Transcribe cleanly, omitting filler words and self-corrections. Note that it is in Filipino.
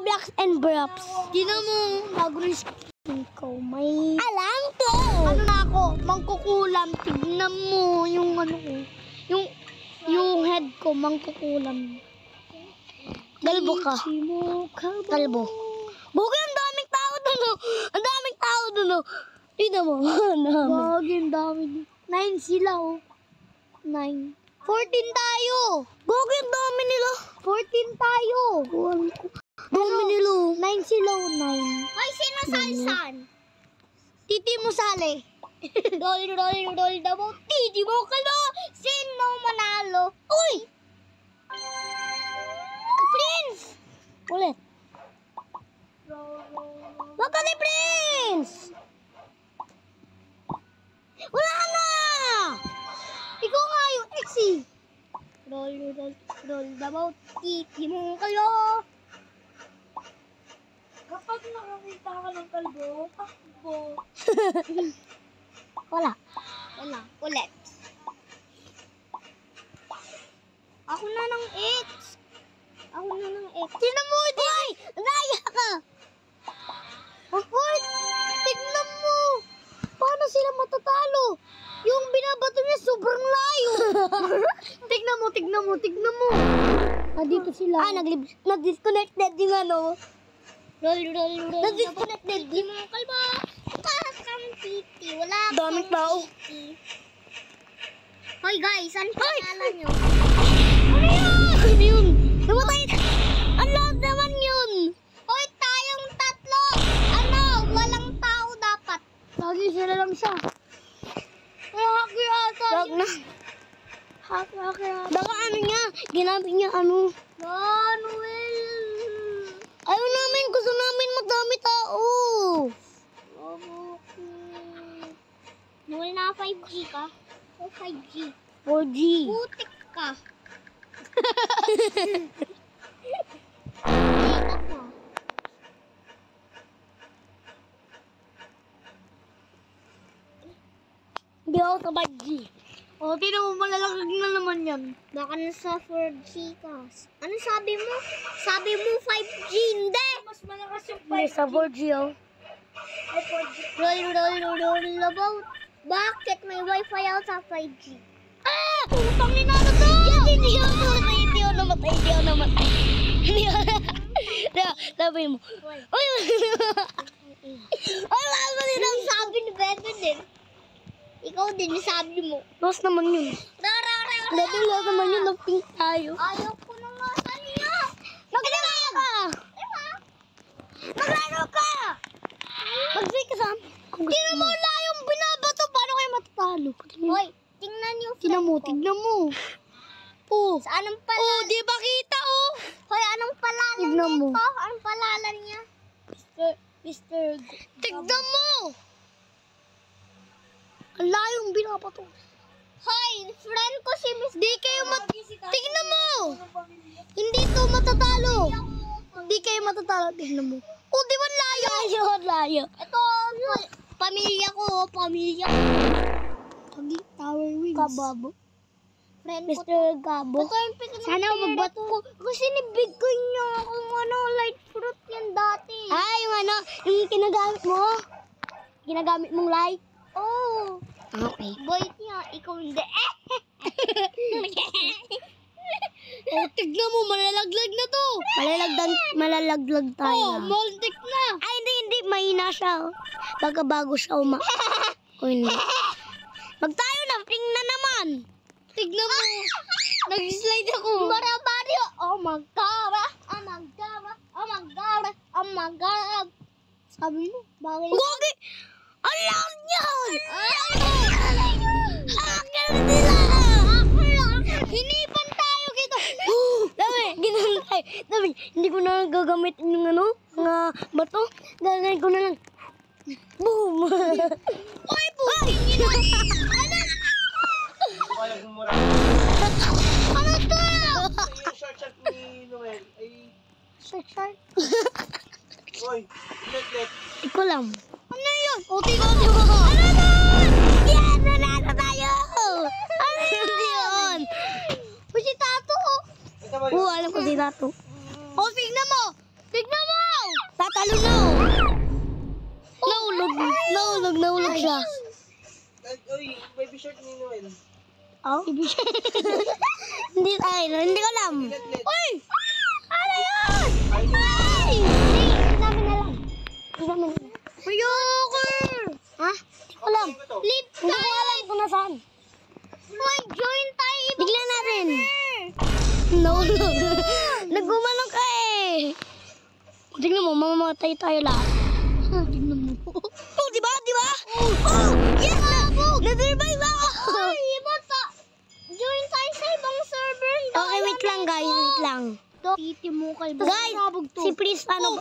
Blocks and Brops. Tingnan mo, bago rin skin ko. May... Alam ko! Ano na ako, mangkukulam. Tignan mo yung ano ko. Yung head ko, mangkukulam. Galbo ka. Kalbo. Bugi, ang daming tao doon. Ang daming tao doon. Tignan mo. Bagay, ang dami. 9 sila, oh. 9. 14 tayo. Bugi, ang dami nila. 14 tayo. Dami nila. 9 sila, 9. Ay, sino salsan? Titi mo sali. Roll the boat. Titi mo ka na. Sino manalo? Uy! Prince! Ulit. Wag ka ni Prince! Wala na! Ikaw nga yung ex eh. Roll the boat. Titi mo kayo. Kapag nakakita ka ng kalbo, takbo. Wala. Ulit. Ako na ng ex. Tignan mo, Uy! Naya ka! Hoy, tignan mo. Paano sila matatalo? Yung binabato niya sobrang layo. tignan mo. Dito sila. Nag-disconnected yung ano. Roll. Nag-disconnected. Di mo kalbo. Kakang titi. Wala Daming tao. Hoy guys, ano pangalan nyo? Ano yun? Namatay! Ang lahat naman yun! Hoy, tayong tatlo. Ano, walang tao dapat. Lagi sila lang siya. Haki ata. Wag na. Haki ata. Baka ano niya, ginamit niya ano. Manuel. Ayaw namin, gusto namin madami tao. Nawala na 5G ka? O 5G? 4G. Putik ka. Hindi ako sa 5G. O, tinan mo, malalagag na naman yan. Baka nasa 4G ka. Ano sabi mo? Sabi mo 5G, hindi! Mas malakas yung Hindi sa 4G oh. Ay, 4G. Roll about. Bakit may wifi out sa 5G? Ah! Putang ina na to! Hindi ako namatay. Sabi mo. Uy! Ay, wala din ang sabi ni Bebe din. Ikaw din sabi mo. Lost naman yun. Lost naman yun. Nag-pink tayo. Ayaw ko na nga sa niya. Maglaro ka! Maglaro ka! Mag-play ka sa amin. Tingnan mo layong binabato. Paano kayo matatalo? Hoy, tingnan yung friend ko. Tingnan mo. Oh. Sa anong palalan? Oh, di ba kita oh? Hoy, anong palalan Tignan mo. nito? Anong palalan niya? Mr. Tignan mo! Ang layong binabato. Hoy, friend ko si Mr. Di kayo Tignan mo! Hindi to matatalo. Hindi kayo matatalo. Tignan mo. Oh, di ba layo? Layo. Ito, pamilya ko. Tower wings. Kababo. Friend ko. Mr. Gabo. Ito yung pick Sana magbato ko. Kasi nibigay niya akong light fruit yan dati. Ah, yung ano, yung ginagamit mo? Ginagamit mong light? Oh. Okay. Boy niya, ikaw hindi. Oh, tignan mo, malalaglag na to. Malalaglag tayo. Oh, moldik na. Ay, hindi. Mahina siya. Baka bago siya o hindi. Magtayo na, tingnan naman. Tignan mo. Nag-slide ako. Mario. Oh my God. Sabi mo, bakit? Gogi! Ang lahat niyan! Akin nila! Hinipan tayo kita. Dami, ginawa tayo. Dami, hindi ko na gagamit yung ano, mga bato. Gagawin ko na lang. Boom! Uy, puting ina. Ano to? Short ni Noel ay... Short. Uy, let. Ikaw lang. Ano yun? O, tingnan mo! Ano nun? Yan! Nanalo tayo! Ano yun? Si Tato. Ito ba Oo, alam ko si Tato. O, tignan mo. Tignan mo! Tatalo na. Nahulog siya. Uy, baby shark ni Noel. Oh? Hindi tayo. Hindi ko alam. Letlet. Uy! Ano yun? Ay! Namin na lang. Namin na lang. Ayoko! Ha? Hindi ko alam. Lip Hindi ko alam kung nasaan. May join tayo. Bigla natin. Nahulog. Nagumano ka eh. Tingnan mo, mamamatay tayo lahat. Tingnan mo. Oh, diba? Diba? Oh, yes! Na-survive ako! Ay, iba ta. Join tayo sa ibang server. Okay, wait lang guys, wait lang. Titi mo kay Guys, si Pris, ano,